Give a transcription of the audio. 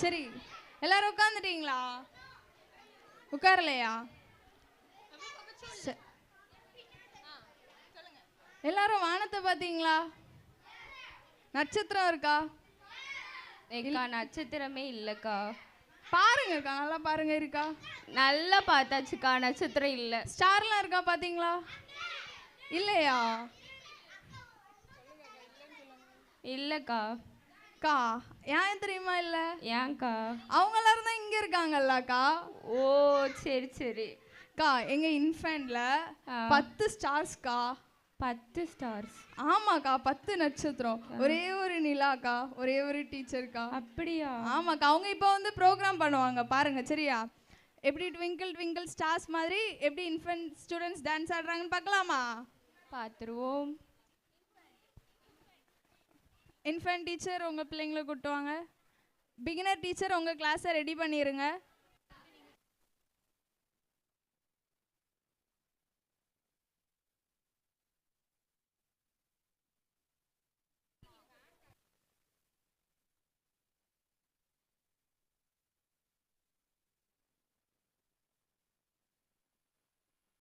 சரி, எல்லாரும் உட்காந்துட்டீங்களா? உட்காரலையா? எல்லாரும் வானத்தை பார்த்தீங்களா? நட்சத்திரம் இருக்கா? ஏக்கா நட்சத்திரமே இல்லைக்கா. பாருங்கக்கா, நல்லா பாருங்க. இருக்கா? நல்லா பார்த்தாச்சுக்கா, நட்சத்திரம் இல்லை. ஸ்டார்லாம் இருக்கா பார்த்தீங்களா? இல்லையா? இல்லைக்கா. அக்கா ஏன் தெரியுமா? இல்லை ஏன்க்கா? அவங்க எல்லாரும் தான் இங்கே இருக்காங்கல்லக்கா. ஓ சரி சரி. அக்கா எங்கள் இன்ஃபேண்டில் 10 ஸ்டார்ஸ்க்கா. 10 ஸ்டார்ஸ்? ஆமாக்கா, 10 நட்சத்திரம். ஒரே ஒரு நிலாக்கா, ஒரே ஒரு டீச்சர்க்கா. அப்படியா? ஆமாக்கா, அவங்க இப்போ வந்து ப்ரோக்ராம் பண்ணுவாங்க பாருங்க. சரியா? எப்படி ட்விங்கிள் ட்விங்கிள் ஸ்டார்ஸ் மாதிரி எப்படி இன்ஃபென்ட் ஸ்டூடெண்ட்ஸ் டான்ஸ் ஆடுறாங்கன்னு பார்க்கலாமா? பார்த்துருவோம். இன்ஃபென்ட் டீச்சர் உங்கள் பிள்ளைங்களை கூட்டுவாங்க. பிகினர் டீச்சர் உங்கள் கிளாஸை ரெடி பண்ணிடுங்க.